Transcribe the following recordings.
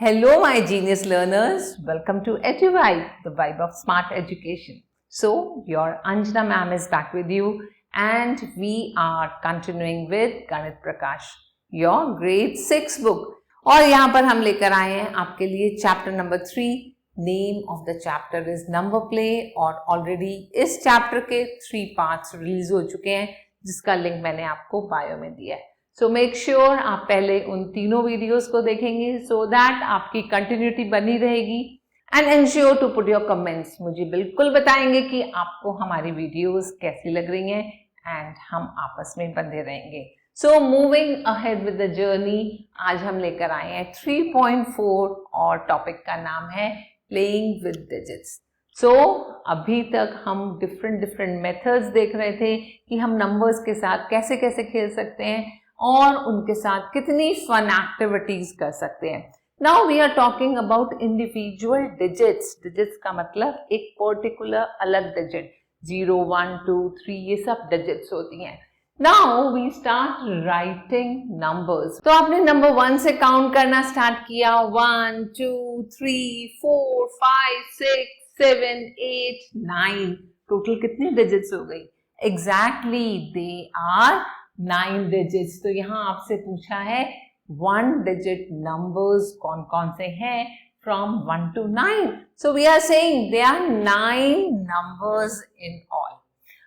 Hello, my genius learners. Welcome to EduVibe, the vibe of smart education. So, your Anjana ma'am is back with you, and we are continuing with Ganit Prakash, your grade 6 book. और यहाँ पर हम लेकर आए हैं आपके लिए chapter number 3. Name of the chapter is number play, और ऑलरेडी इस चैप्टर के 3 पार्ट्स रिलीज हो चुके हैं, जिसका लिंक मैंने आपको बायो में दिया है. सो मेक श्योर आप पहले उन तीनों वीडियोस को देखेंगे सो दैट आपकी कंटिन्यूटी बनी रहेगी. And ensure to put your comments. मुझे बिल्कुल बताएंगे कि आपको हमारी वीडियोस कैसी लग रही हैं, एंड हम आपस में बंधे रहेंगे. So moving ahead with the journey, आज हम लेकर आए हैं 3.4 और टॉपिक का नाम है प्लेइंग विद डिजिट्स. सो अभी तक हम डिफरेंट मेथड्स देख रहे थे कि हम नंबर्स के साथ कैसे कैसे खेल सकते हैं और उनके साथ कितनी फन एक्टिविटीज कर सकते हैं. Now we are talking about individual digits. Digits का मतलब एक पर्टिकुलर अलग डिजिट, 0, 1, 2, 3 ये सब डिजिट्स होती हैं. Now we start writing numbers. तो आपने नंबर 1 से काउंट करना स्टार्ट किया. 1, 2, 3, 4, 5, 6, 7, 8, 9. टोटल कितनी डिजिट्स हो गई? Exactly they are 9 digits. तो यहाँ आपसे पूछा है 1 डिजिट नंबर्स कौन कौन से हैं from 1 to 9. So we are saying they are 9 numbers in all.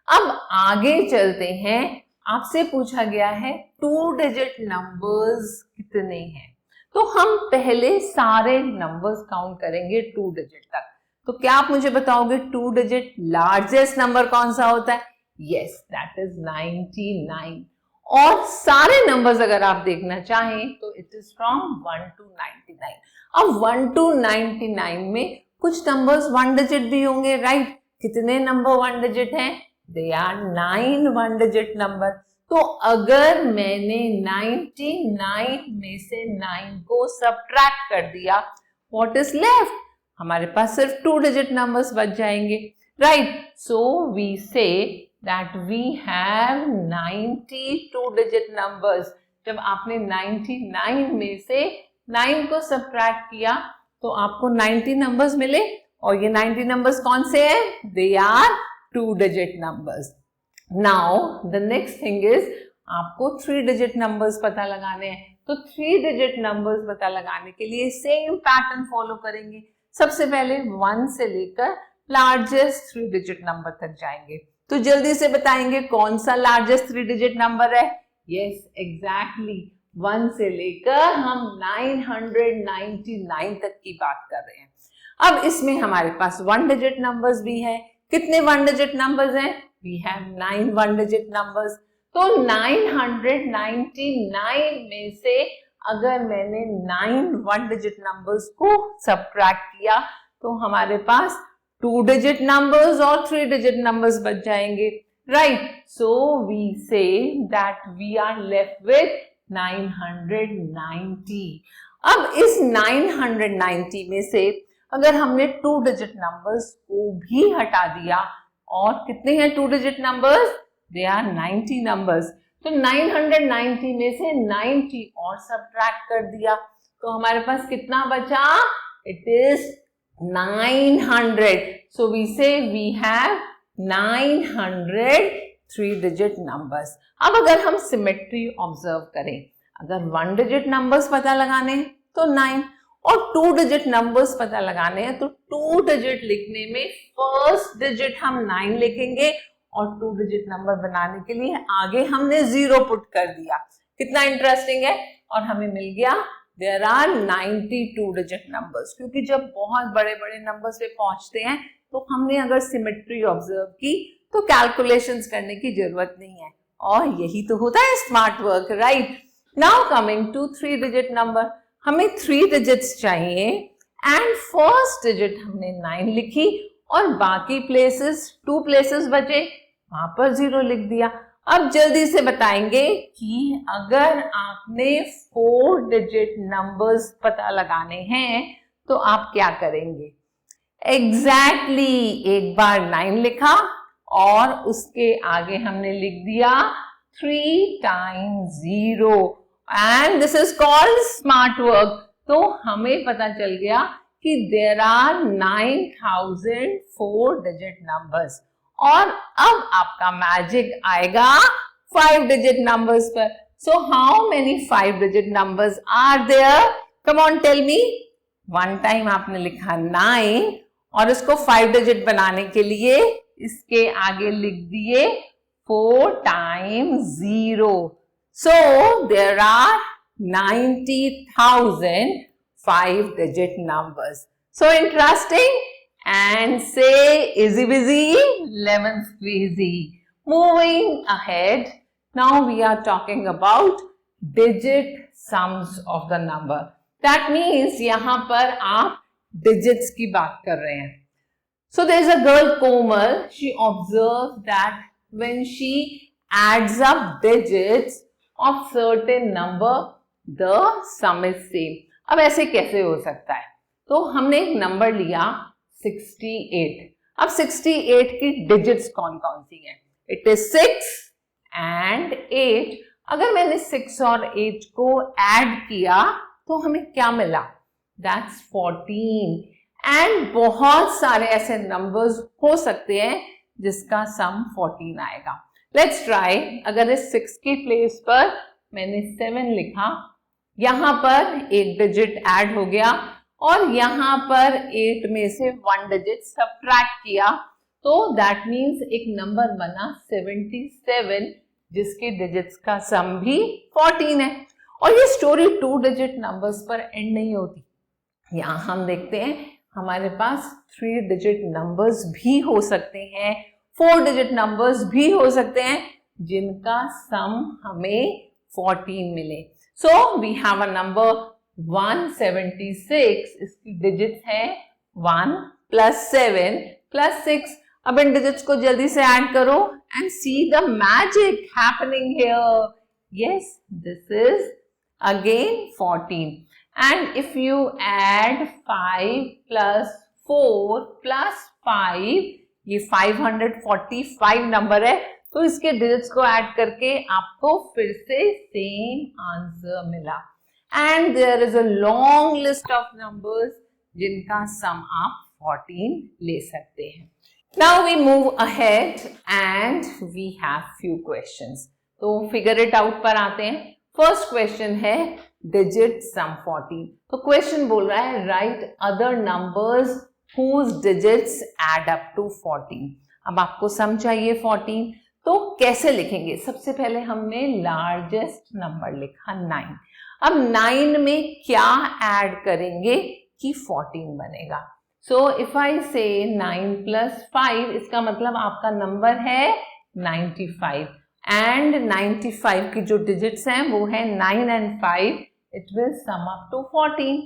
अब आगे चलते हैं. आपसे पूछा गया है 2 डिजिट नंबर्स कितने हैं. तो हम पहले सारे नंबर्स काउंट करेंगे 2 डिजिट तक. तो क्या आप मुझे बताओगे 2 डिजिट लार्जेस्ट नंबर कौन सा होता है? Yes, that is 99. और सारे नंबर्स अगर आप देखना चाहें तो इट इज फ्रॉम 1 to 99. अब 1 to 99 में कुछ नंबर्स 1 डिजिट भी होंगे, राइट? कितने नंबर 1 डिजिट हैं? They are 9 1 digit number. तो अगर मैंने 99 में से 9 को सब्ट्रैक्ट कर दिया, व्हाट इज लेफ्ट? हमारे पास सिर्फ 2 डिजिट नंबर्स बच जाएंगे, राइट? सो वी से that we have 92 digit numbers. जब आपने 99 में से 9 को सब्ट्रैक्ट किया तो आपको 90 नंबर्स मिले, और ये 90 नंबर्स कौन से हैं? They are 2 digit numbers. Now the next thing is आपको 3 digit numbers पता लगाने हैं. तो 3 digit numbers पता लगाने के लिए सेम पैटर्न फॉलो करेंगे. सबसे पहले 1 से लेकर लार्जेस्ट 3 digit नंबर तक जाएंगे. तो जल्दी से बताएंगे कौन सा लार्जेस्ट 3 डिजिट नंबर है? यस, एग्जैक्टली 1 से लेकर हम 999 तक की बात कर रहे हैं. अब इसमें हमारे पास 1 डिजिट नंबर्स भी हैं. कितने 1 डिजिट नंबर्स हैं? We have 9 1 digit numbers. तो 999 में से अगर मैंने 9 1 डिजिट नंबर्स को सब्ट्रैक्ट किया तो हमारे पास 2 डिजिट नंबर्स और 3 डिजिट नंबर्स बच जाएंगे, right? So we say that we are left with 990. अब इस 990 में से अगर हमने 2 डिजिट नंबर्स को भी हटा दिया, और कितने हैं 2 digit numbers? They are 90 numbers. तो 990 में से 90 और सब्ट्रैक्ट कर दिया तो हमारे पास कितना बचा? It is 900. So we say we have 900 3 digit numbers. अब अगर हम सिमेट्री ऑब्जर्व करें, अगर 1 डिजिट नंबर्स पता लगाने हैं तो 9, और 2 डिजिट नंबर्स पता लगाने हैं तो 2 डिजिट लिखने में फर्स्ट डिजिट हम 9 लिखेंगे, और 2 डिजिट नंबर बनाने के लिए आगे हमने 0 पुट कर दिया. कितना इंटरेस्टिंग है. और हमें मिल गया There are 92 digit numbers. क्योंकि जब बहुत बड़े बड़े नंबर्स पे पहुंचते हैं तो हमने अगर सिमेट्री ऑब्जर्व की तो कैलकुलेशंस करने की जरूरत नहीं है, और यही तो होता है smart work, right? Now coming to 3 digit number. हमें 3 डिजिट्स चाहिए, एंड फर्स्ट डिजिट हमने 9 लिखी और बाकी प्लेसेस 2 प्लेसेस बचे, वहां पर 0 लिख दिया. अब जल्दी से बताएंगे कि अगर आपने 4 डिजिट नंबर्स पता लगाने हैं तो आप क्या करेंगे? एग्जैक्टली एक बार 9 लिखा और उसके आगे हमने लिख दिया 3 times 0, and this is called smart work. तो हमें पता चल गया कि देयर आर 9000 4 डिजिट नंबर्स। और अब आपका मैजिक आएगा 5 डिजिट नंबर्स पर। So how many 5 digit numbers are there? Come on tell me. One time आपने लिखा 9 और इसको 5 डिजिट बनाने के लिए इसके आगे लिख दिए 4 times 0. So there are 90,000 5 digit numbers. So interesting. And say easy busy, lemon squeezy. Moving ahead, now we are talking about digit sums of the number. That means यहाँ पर आप digits की बात कर रहे हैं. So there is a girl Komal. She observed that when she adds up digits of certain number, the sum is same. अब ऐसे कैसे हो सकता है? तो हमने एक नंबर लिया 68. अब 68 की डिजिट्स कौन कौन सी हैं? It is 6 and 8. अगर मैंने 6 और 8 को ऐड किया तो हमें क्या मिला? दैट्स 14. एंड बहुत सारे ऐसे नंबर्स हो सकते हैं जिसका सम 14 आएगा. Let's try. अगर इस 6 की प्लेस पर मैंने 7 लिखा, यहां पर एक डिजिट ऐड हो गया और यहां पर 8 में से 1 डिजिट सब्ट्रैक्ट किया, तो दैट मीन्स एक नंबर बना 77 जिसके डिजिट्स का सम भी 14 है. और ये स्टोरी 2 डिजिट नंबर्स पर एंड नहीं होती. यहां हम देखते हैं हमारे पास 3 डिजिट नंबर्स भी हो सकते हैं, 4 डिजिट नंबर्स भी हो सकते हैं जिनका सम हमें 14 मिले. So we have a number 176. इसकी डिजिट्स है 1 + 7 + 6. अब इन डिजिट्स को जल्दी से ऐड करो and see the magic happening here. Yes, this is again 14. And if you add 5 + 4 + 5, ये 545 नंबर है, तो इसके डिजिट्स को ऐड करके आपको फिर से सेम आंसर मिला. And there is a long list of numbers जिनका सम आप 14 ले सकते हैं. Now we move ahead and we have few questions. तो फिगर इट आउट पर आते हैं. फर्स्ट क्वेश्चन है डिजिट सम 14. तो क्वेश्चन बोल रहा है right other numbers whose digits add up to 14. अब आपको सम चाहिए 14, तो कैसे लिखेंगे? सबसे पहले हमने लार्जेस्ट नंबर लिखा 9. अब 9 में क्या ऐड करेंगे कि 14 बनेगा? सो इफ आई से 9 + 5, इसका मतलब आपका नंबर है 95. एंड 95 की जो डिजिट्स हैं वो है 9 and 5. It will sum up to 14.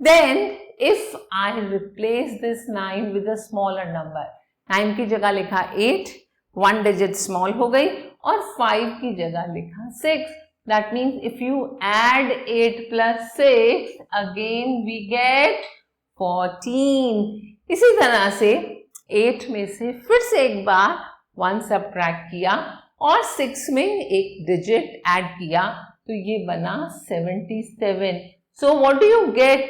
Then if I replace this 9 with a smaller number, 9 की जगह लिखा 8, 1 digit small हो गई, और 5 की जगह लिखा 6. That means if you add 8 + 6, again we get 14. इसी तरह से 8 में से फिर से एक बार 1 सब्ट्रैक्ट किया और 6 में एक डिजिट ऐड किया, तो ये बना 77. So what do you get?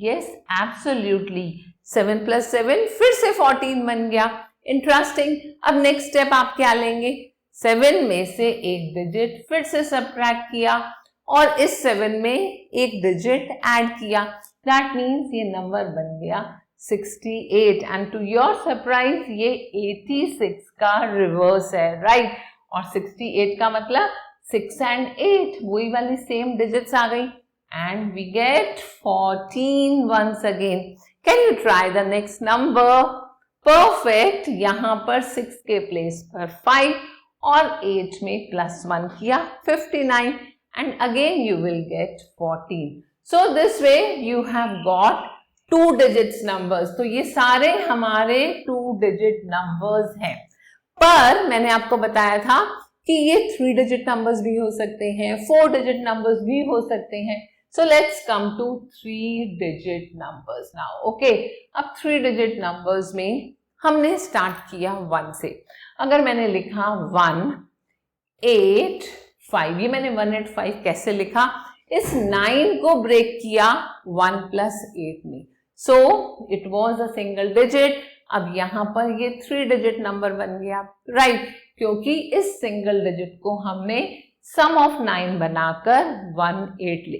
Yes, absolutely. 7 + 7 फिर से 14 बन गया. इंटरेस्टिंग. अब नेक्स्ट स्टेप आप क्या लेंगे? 7 में से एक डिजिट फिर से सब्ट्रैक्ट किया और इस 7 में एक डिजिट ऐड किया. दैट मीन्स ये नंबर बन गया 68. एंड टू योर सरप्राइज ये 86 का रिवर्स है, राइट? और 68 का मतलब 6 and 8, वही वाली सेम डिजिट्स आ गई. And we get 14 once again. Can you try the next number? Perfect. यहाँ पर 6 के प्लेस पर 5 और 8 में +1 किया 59. And again you will get 14. So this way you have got 2 digits numbers. तो ये सारे हमारे 2 digit numbers हैं. पर मैंने आपको बताया था कि ये 3 digit numbers भी हो सकते हैं, 4 digit numbers भी हो सकते हैं. So let's come to 3 digit numbers now. Okay, अब 3 digit numbers में हमने स्टार्ट किया 1 से. अगर मैंने लिखा 1 8 5, ये मैंने 185 कैसे लिखा? इस 9 को ब्रेक किया 1 + 8 में, so it was a single digit. अब यहां पर ये 3 डिजिट नंबर बन गया, राइट, क्योंकि इस सिंगल डिजिट को हमने सम ऑफ 9 बनाकर 18 ले,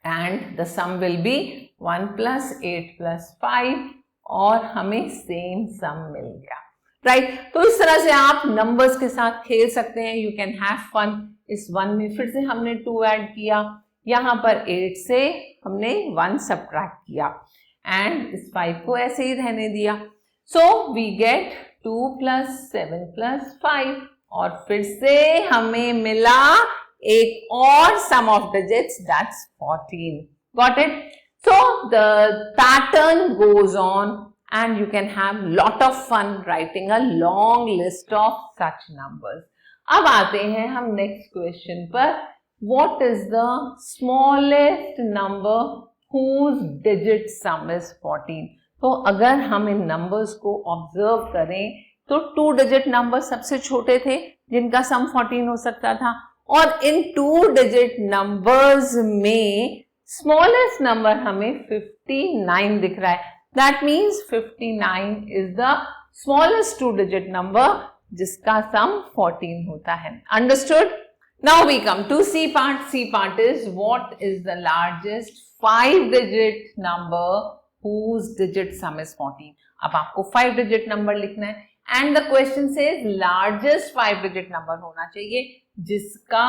and the sum will be 1 + 8 + 5 और हमें सेम सम मिल गया, राइट। तो इस तरह से आप नंबर्स के साथ खेल सकते हैं, यू कैन हैव फन। इस 1 में फिर से हमने 2 ऐड किया, यहां पर 8 से हमने 1 सब्ट्रैक्ट किया एंड इस 5 को ऐसे ही रहने दिया। सो वी गेट 2 + 7 + 5 और फिर से हमें मिला एक और sum of digits, that's 14. Got it? So the pattern goes on and you can have lot of fun writing a long list of such numbers. अब आते हैं हम नेक्स्ट क्वेश्चन पर, what is the smallest number whose digit sum is 14? तो अगर हम इन numbers को observe करें तो 2 डिजिट नंबर सबसे छोटे थे जिनका सम 14 हो सकता था, और इन 2 डिजिट नंबर्स में स्मॉलेस्ट नंबर हमें 59 दिख रहा है। That means 59 is the smallest 2 digit number जिसका सम 14 होता है। Understood? Now we come to C part. C part is what is the largest 5 digit number whose digit sum is 14. अब आपको 5 डिजिट नंबर लिखना है and the question says largest 5 digit number होना चाहिए जिसका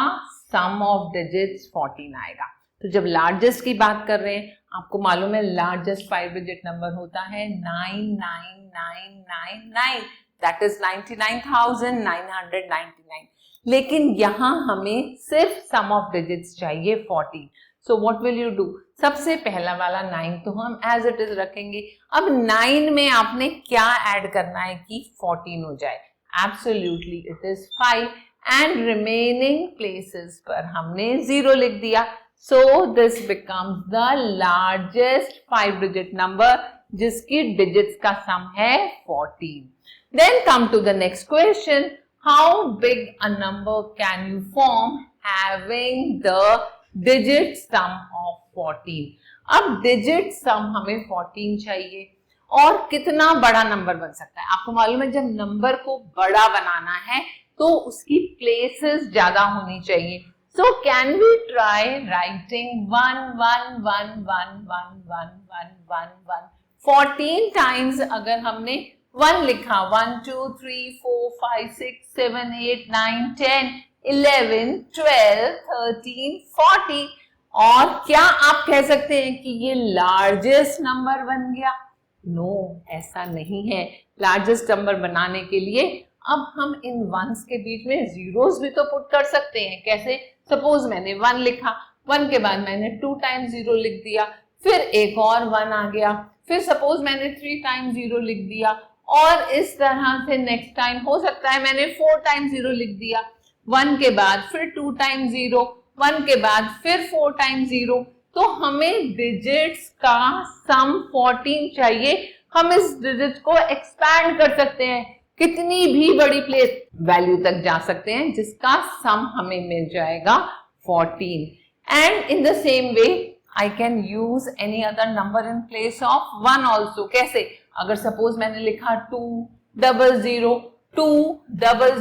सम ऑफ डिजिट्स 14 आएगा। तो जब लार्जेस्ट की बात कर रहे हैं, आपको मालूम है लार्जेस्ट 5 डिजिट नंबर होता है 99999, दैट इज 99,999। लेकिन यहां हमें सिर्फ सम ऑफ डिजिट्स चाहिए 14। So what will you do? सबसे पहला वाला 9 तो हम एज इट इज रखेंगे। अब 9 में आपने क्या ऐड करना है कि 14 हो जाए? Absolutely it is 5 and remaining places पर हमने 0 लिख दिया। So this becomes the largest 5 digit number जिसकी डिजिट्स का सम है 14. Then come to the next question, how big a number can you form having the digit sum of 14? अब digit सम हमें 14 चाहिए और कितना बड़ा नंबर बन सकता है? आपको मालूम है जब नंबर को बड़ा बनाना है तो उसकी प्लेसेस ज्यादा होनी चाहिए। So can we try writing 1 1 1 1 1 1 1 1 1 14 times? अगर हमने 1 लिखा, 1 2 3 4 5 6 7 8 9 10 11 12 13 40, और क्या आप कह सकते हैं कि ये लार्जेस्ट नंबर बन गया? नो, ऐसा नहीं है। लार्जेस्ट नंबर बनाने के लिए अब हम इन वंस के बीच में जीरोस भी तो पुट कर सकते हैं। कैसे? सपोज मैंने 1 लिखा, 1 के बाद मैंने 2 टाइम्स 0 लिख दिया, फिर एक और 1 आ गया, फिर सपोज मैंने 3 टाइम्स 0 लिख दिया, और इस तरह से नेक्स्ट टाइम हो सकता है मैंने 4 टाइम्स 0 लिख दिया, 1 के बाद फिर 2 टाइम्स 0, 1 के बाद फिर 4 टाइम्स 0। तो हमें डिजिट्स का सम 14 चाहिए। हम इस डिजिट को एक्सपैंड कर सकते हैं, कितनी भी बड़ी प्लेस वैल्यू तक जा सकते हैं जिसका सम हमें मिल जाएगा 14. And in the same way I can use any other number in place of 1 also. कैसे? अगर सपोज मैंने लिखा 2 0 2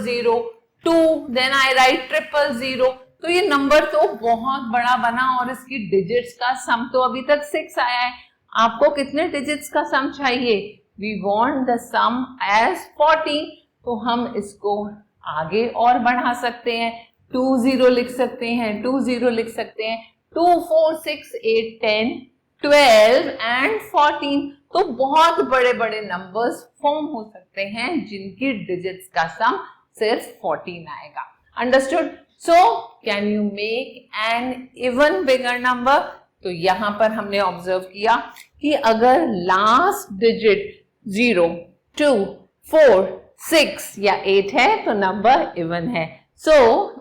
0 2, देन आई राइट 000, तो ये नंबर तो बहुत बड़ा बना और इसकी डिजिट्स का सम तो अभी तक 6 आया है। आपको कितने डिजिट्स का सम चाहिए? We want the sum as 14, तो हम इसको आगे और बढ़ा सकते हैं, 2 0 लिख सकते हैं, 2 0 लिख सकते हैं, 2 4 6 8 10 12 एंड 14। तो बहुत बड़े बड़े नंबर्स फॉर्म हो सकते हैं जिनकी डिजिट्स का सम सिर्फ 14 आएगा. Understood? So can you make an even bigger number? तो यहां पर हमने ऑब्जर्व किया कि अगर लास्ट डिजिट 0, 2, 4, 6 या 8 है तो नंबर इवन है. So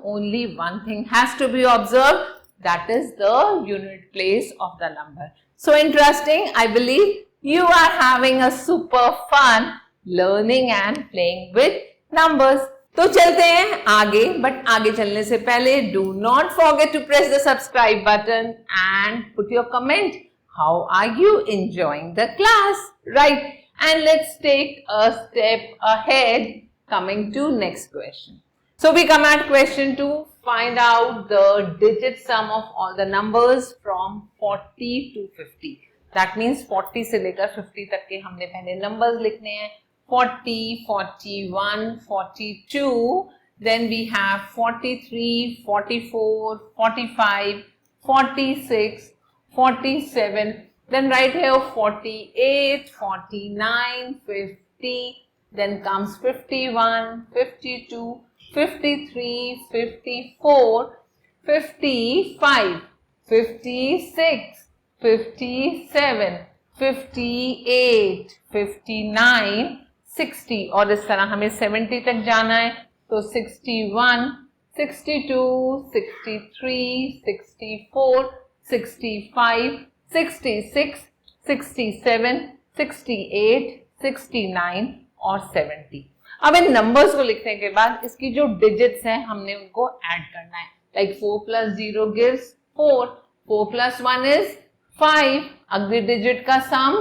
only one thing has to be observed, that is the unit place of the number. So interesting. I believe you are having a super fun learning and playing with numbers. तो चलते हैं आगे, but आगे चलने से पहले do not forget to press the subscribe button and put your comment. How are you enjoying the class, right? And let's take a step ahead, coming to next question. So we come at question 2. Find out the digit sum of all the numbers from 40 to 50. That means 40 से लेकर 50 तक के हमने पहले numbers लिखने हैं. 40, 41, 42. Then we have 43, 44, 45, 46, 47. Then right here 48, 49, 50. Then comes 51, 52, 53, 54, 55, 56, 57, 58, 59, 60 और इस तरह हमें 70 तक जाना है. तो 61, 62, 63, 64, 65, 66, 67, 68, 69 और 70. अब इन नंबर्स को लिखने के बाद इसकी जो डिजिट्स हैं हमने उनको ऐड करना है. Like 4 plus 0 gives 4, 4 plus 1 is 5. अगली डिजिट का सम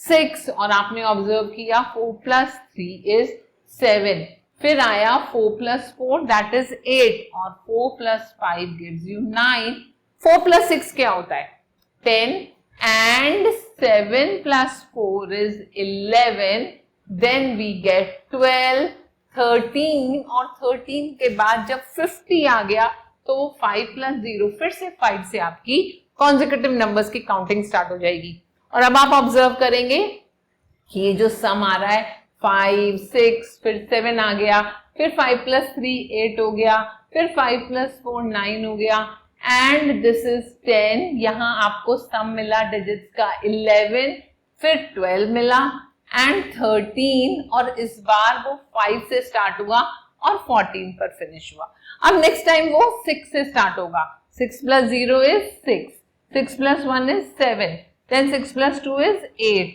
6 और आपने ऑब्जर्व किया 4 plus 3 is 7. फिर आया 4 plus 4 that is 8 और 4 plus 5 gives you 9. 4 plus 6 क्या होता है? 10 and 7 plus 4 is 11. Then we get 12, 13 और 13 के बाद जब 50 आ गया तो 5 plus 0 फिर से 5 से आपकी कॉन्जिक्यूटिव नंबर्स की काउंटिंग स्टार्ट हो जाएगी. और अब आप ऑब्जर्व करेंगे कि ये जो सम आ रहा है 5, 6 फिर 7 आ गया, फिर 5 plus 3 8 हो गया, फिर 5 plus 4 9 हो गया एंड दिस इज 10. यहाँ आपको सम मिला डिजिट्स का 11, फिर 12 मिला एंड 13 और इस बार वो 5 से स्टार्ट हुआ और 14 पर फिनिश हुआ. अब नेक्स्ट टाइम वो 6 से स्टार्ट होगा. 6 plus 0 is 6, 6 plus 1 is 7, then 6 plus 2 is 8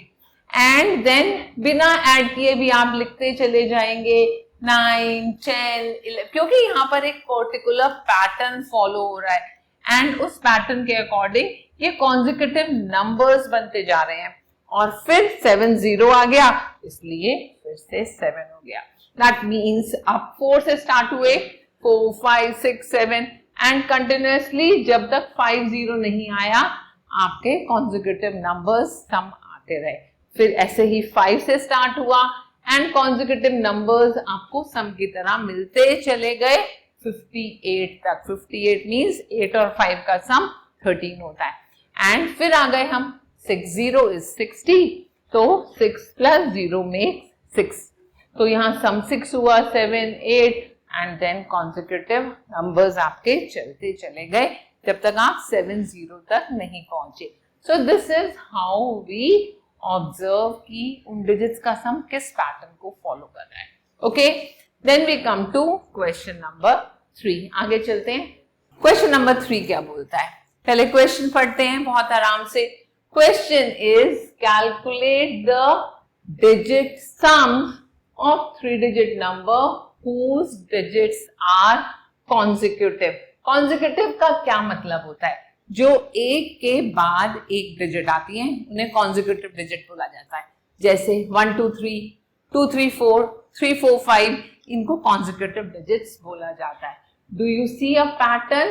and then बिना ऐड किए भी आप लिखते चले जाएंगे 9, 10, 11 क्योंकि यहाँ पर एक पर्टिकुलर पैटर्न फॉलो हो रहा है एंड उस पैटर्न के अकॉर्डिंग ये कॉन्जिक्यूटिव नंबर्स बनते जा रहे हैं. और फिर 7 0 आ गया इसलिए फिर से 7 हो गया. दैट मीन्स अब 4 से स्टार्ट हुए 4, 5, 6, 7 एंड कंटिन्यूअसली जब तक 5 0 नहीं आया आपके कॉन्जिक्यूटिव नंबर्स सम आते रहे. फिर ऐसे ही 5 से स्टार्ट हुआ एंड कॉन्जिक्यूटिव नंबर्स आपको सम की तरह मिलते चले गए 58 तक. 58 मीन्स 8 और 5 का सम 13 होता है एंड फिर आ गए हम 6 0 is 60. तो 6 plus 0 makes 6. तो यहाँ सम 6 हुआ 7, 8 एंड देन कॉन्जिक्यूटिव नंबर्स आपके चलते चले गए जब तक आप 7 0 तक नहीं पहुंचे. So this is how we observe कि उन डिजिट्स का सम किस पैटर्न को फॉलो कर रहा है. Okay, then we come to question number 3. आगे चलते हैं. क्वेश्चन नंबर 3 क्या बोलता है? पहले क्वेश्चन पढ़ते हैं बहुत आराम से. Question is calculate the digit sums of 3-digit number whose digits are consecutive. Consecutive का क्या मतलब होता है? जो एक के बाद एक डिजिट आती हैं उन्हें consecutive digit बोला जाता है. जैसे 1 2 3, 2 3 4, 3 4 5 इनको consecutive digits बोला जाता है. Do you see a pattern?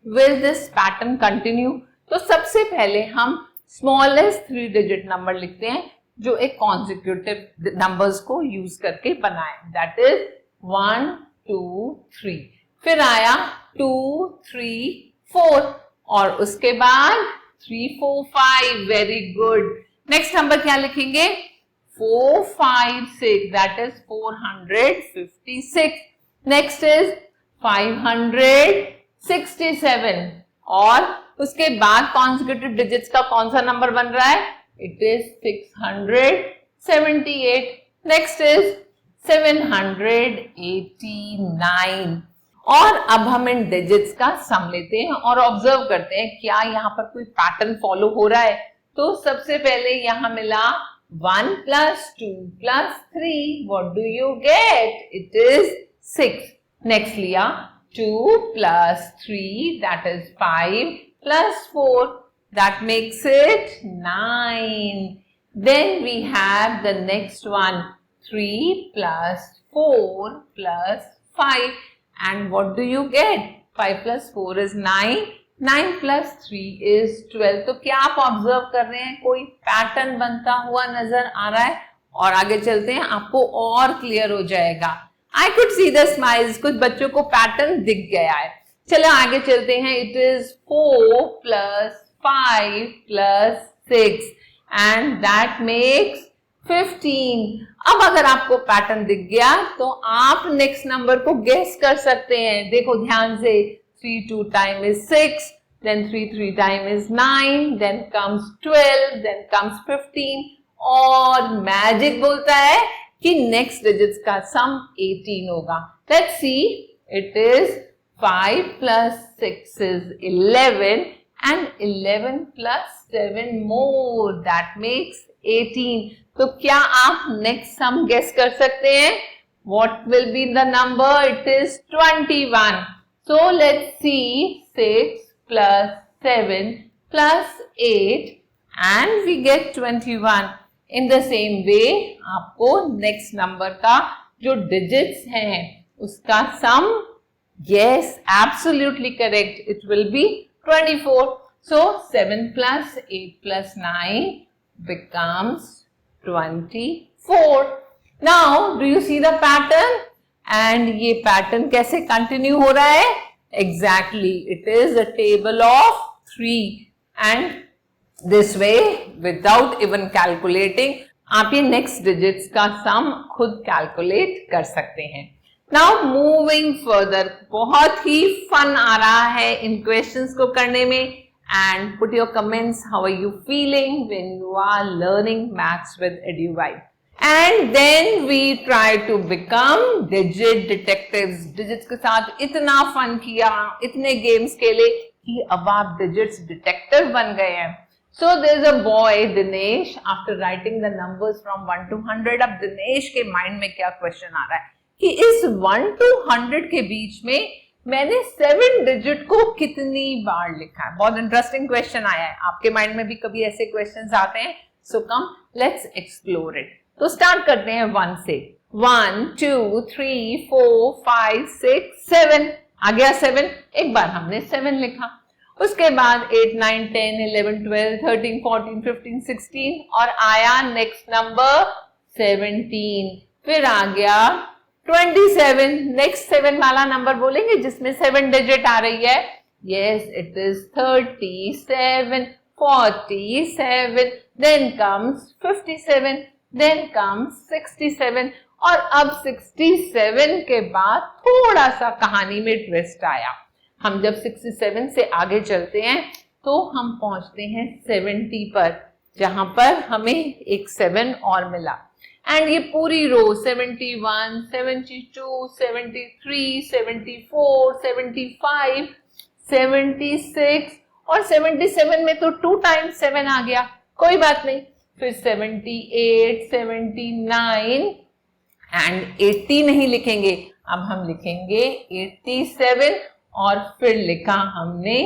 Will this pattern continue? तो सबसे पहले हम स्मॉलेस्ट 3-digit नंबर लिखते हैं जो एक कॉन्जिक्यूटिव नंबर्स को यूज करके बनाए. That is 1 2 3. फिर आया 2 3 4 और उसके बाद 3 4 5. Very good. नेक्स्ट नंबर क्या लिखेंगे? 4 5 6. That is 456. नेक्स्ट इज 567 और उसके बाद कॉन्जिक्यूटिव डिजिट्स का कौन सा नंबर बन रहा है? It is 678. Next is 789. और अब हम इन डिजिट्स का सम लेते हैं और ऑब्जर्व करते हैं क्या यहाँ पर कोई पैटर्न फॉलो हो रहा है. तो सबसे पहले यहाँ मिला 1 plus 2 plus 3. What do you get? It is 6. Next लिया 2 plus 3 that is 5 plus 4 that makes it 9. Then we have the next one 3 plus 4 plus 5 and what do you get? 5 plus 4 is 9. 9 plus 3 is 12. तो क्या आप observe कर रहे हैं? कोई pattern बनता हुआ नजर आ रहा है? और आगे चलते हैं, आपको और क्लियर हो जाएगा. I could see the smiles. कुछ बच्चों को पैटर्न दिख गया है. चलो आगे चलते हैं. It is 4 plus 5 plus 6 and that makes 15. अब अगर आपको पैटर्न दिख गया तो आप नेक्स्ट नंबर को गेस कर सकते हैं. देखो ध्यान से. 3 2 time is 6, then 3 3 time is 9, then comes 12, then comes 15 और मैजिक बोलता है कि नेक्स्ट डिजिट्स का सम 18 होगा. Let's see. It is 5 plus 6 is 11 and 11 plus 7 more that makes 18. तो क्या आप नेक्स्ट सम गेस कर सकते हैं? What will be the number? It is 21. So let's see 6 plus 7 plus 8 and we get 21. In the same way आपको next number का जो digits हैं उसका sum, yes, absolutely correct, it will be 24. So 7 plus 8 plus 9 becomes 24. Now do you see the pattern? And ये pattern कैसे continue हो रहा है? Exactly, it is a table of 3 and this way without even calculating आप ये next digits का sum खुद calculate कर सकते हैं. Now moving further, बहुत ही fun आ रहा है इन questions को करने में. And put your comments, how are you feeling when you are learning maths with EduVibe? And then we try to become digit detectives. Digits के साथ इतना फन किया, इतने गेम्स खेले कि अब आप digits detective बन गए हैं. So there is a boy Dinesh, after writing the numbers from 1 to 100. अब दिनेश के माइंड में क्या क्वेश्चन आ रहा है कि इस 1 to 100 के बीच में मैंने 7 डिजिट को कितनी बार लिखा है. बहुत इंटरेस्टिंग क्वेश्चन आया है. आपके माइंड में भी कभी ऐसे क्वेश्चंस आते हैं? सो कम लेट्स एक्सप्लोर इट. तो स्टार्ट करते हैं 1 से. 1 2 3 4 5 6 7. आ गया 7. एक बार हमने 7 लिखा. उसके बाद 8 9 10 11 12 13 14 15 16 और आया नेक्स्ट नंबर 17. फिर आ गया 27. नेक्स्ट 7 वाला नंबर बोलेंगे जिसमें 7 डिजिट आ रही है. Yes, it is 37 47. Then comes 57. Then comes 67 और अब 67 के बाद थोड़ा सा कहानी में ट्विस्ट आया. हम जब 67 से आगे चलते हैं तो हम पहुंचते हैं 70 पर, जहां पर हमें एक 7 और मिला. एंड ये पूरी रो 71 72 73 74 75 76 और 77 में तो 2 times 7 आ गया. कोई बात नहीं. फिर 78 79 एंड 80 नहीं लिखेंगे. अब हम लिखेंगे 87 और फिर लिखा हमने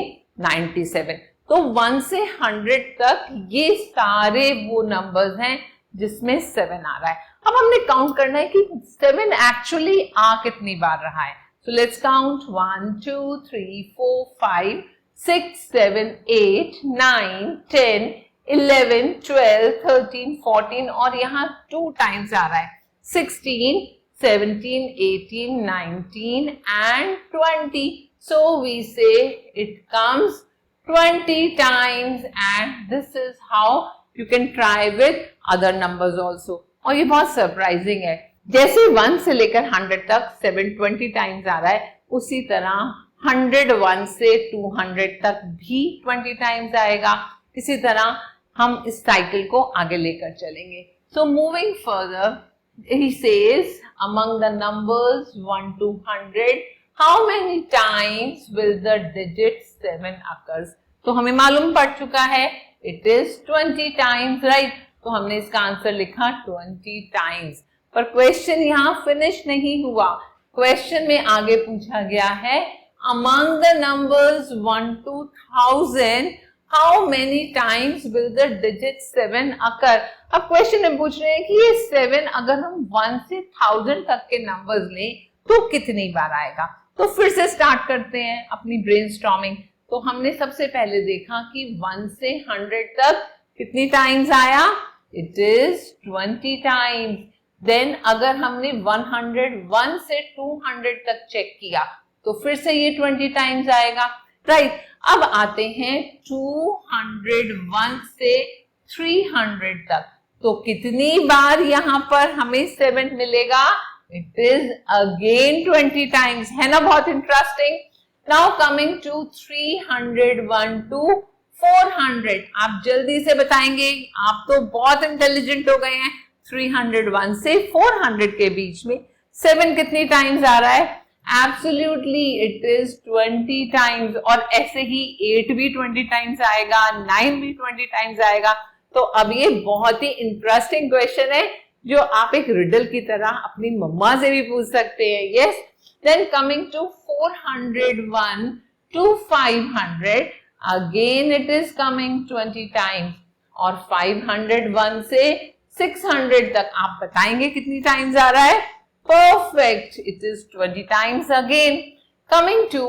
97. तो 1 से 100 तक ये सारे वो नंबर्स हैं जिसमें 7 आ रहा है. अब हमने काउंट करना है कि 7 एक्चुअली आ कितनी बार रहा है. सो लेट्स काउंट 1 2 3 4 5 6 7 8 9 10 11 12 13 14 और यहाँ 2 times आ रहा है. 16 17 18 19 and 20. So we say it comes 20 times and this is how you can try with other numbers also. और ये बहुत सरप्राइजिंग है. जैसे 1 से लेकर 100 तक 720 times आ रहा है, उसी तरह 101 से 200 तक भी 20 times आएगा. इसी तरह हम इस साइकिल को आगे लेकर चलेंगे. So moving further, he says among the numbers 1 to 100, how many times will the digit 7 occurs? तो हमें मालूम पड़ चुका है it is 20 times, right? तो हमने इसका आंसर लिखा 20 times. पर क्वेश्चन यहाँ फिनिश नहीं हुआ. क्वेश्चन में आगे पूछा गया है among the numbers 1 to 1000 how many times will the digit 7 occur। अब क्वेश्चन में पूछ रहे हैं कि ये 7 अगर हम 1 से 1000 तक के नंबर्स लें तो कितनी बार आएगा। तो फिर से स्टार्ट करते हैं अपनी ब्रेनस्टॉर्मिंग। तो हमने सबसे पहले देखा कि 1 से 100 तक कितनी टाइम्स आया, इट इज 20 टाइम्स। देन अगर हमने 101 से 200 तक चेक किया तो फिर से ये 20 टाइम्स आएगा, राइट। अब आते हैं 201 से 300 तक, तो कितनी बार यहाँ पर हमें 7 मिलेगा, इट इज अगेन 20 टाइम्स, है ना, बहुत interesting. Now coming to 301 to 400, आप जल्दी से बताएंगे, आप तो बहुत इंटेलिजेंट हो गए हैं। 301 से 400 के बीच में 7 कितनी टाइम्स आ रहा है, एब्सोल्युटली इट इज 20 टाइम्स। और ऐसे ही 8 भी 20 टाइम्स आएगा, 9 भी 20 टाइम्स आएगा। तो अब ये बहुत ही इंटरेस्टिंग क्वेश्चन है जो आप एक रिडल की तरह अपनी मम्मा से भी पूछ सकते हैं। Yes, then coming to 401 to 500, again it is coming 20 times. और 501 से 600 तक आप बताएंगे कितनी टाइम्स आ रहा है, perfect, it is 20 times again. Coming to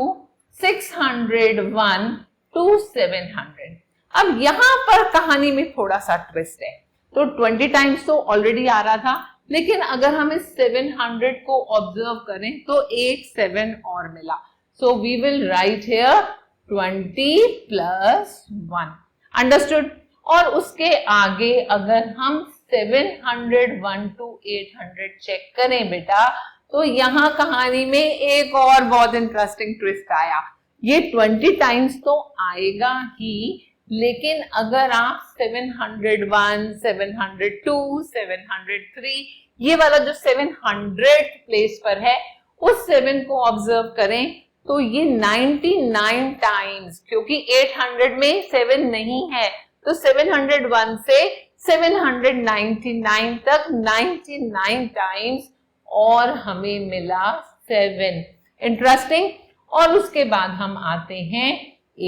601 to 700, अब यहां पर कहानी में थोड़ा सा ट्विस्ट है। तो 20 टाइम्स तो ऑलरेडी आ रहा था, लेकिन अगर हम इस 700 को ऑब्जर्व करें तो एक 7 और मिला। So we will write here 20 plus 1, understood. और उसके आगे अगर हम 701 टू 800 चेक करें बेटा, तो यहाँ कहानी में एक और बहुत इंटरेस्टिंग ट्विस्ट आया। ये 20 टाइम्स तो आएगा ही, लेकिन अगर आप 701, 702, 703, ये वाला जो 700 प्लेस पर है उस 7 को ऑब्जर्व करें तो ये 99 टाइम्स, क्योंकि 800 में 7 नहीं है, तो 701 से 799 तक 99 टाइम्स और हमें मिला 7। इंटरेस्टिंग। और उसके बाद हम आते हैं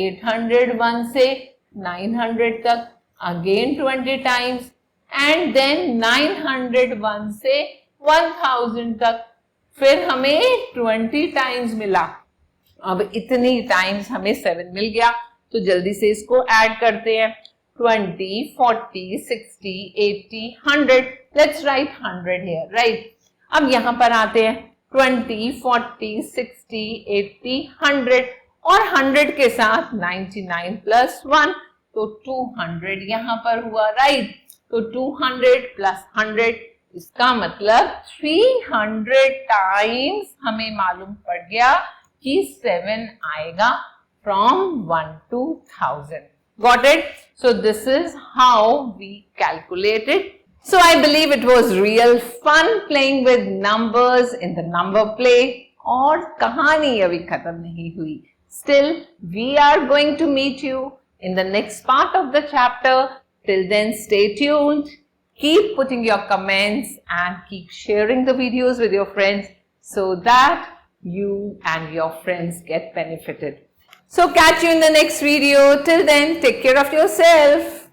801 से 900 तक, अगेन 20 टाइम्स, एंड देन 901 से 1000 तक, फिर हमें 20 टाइम्स मिला। अब इतनी टाइम्स हमें 7 मिल गया, तो जल्दी से इसको ऐड करते हैं। 20, 40, 60, 80, 100, लेट्स राइट 100 हियर, राइट। अब यहां पर आते हैं 20, 40, 60, 80, 100 और 100 के साथ 99 प्लस 1, तो 200 यहां पर हुआ, राइट। तो 200 प्लस 100, इसका मतलब 300 टाइम्स हमें मालूम पड़ गया कि 7 आएगा from 1 to 1000. Got it? So this is how we calculate it. So I believe it was real fun playing with numbers in the number play. और कहानी अभी खत्म नहीं हुई. Still, we are going to meet you in the next part of the chapter. Till then, stay tuned. Keep putting your comments and keep sharing the videos with your friends so that you and your friends get benefited. So catch you in the next video. Till then, take care of yourself.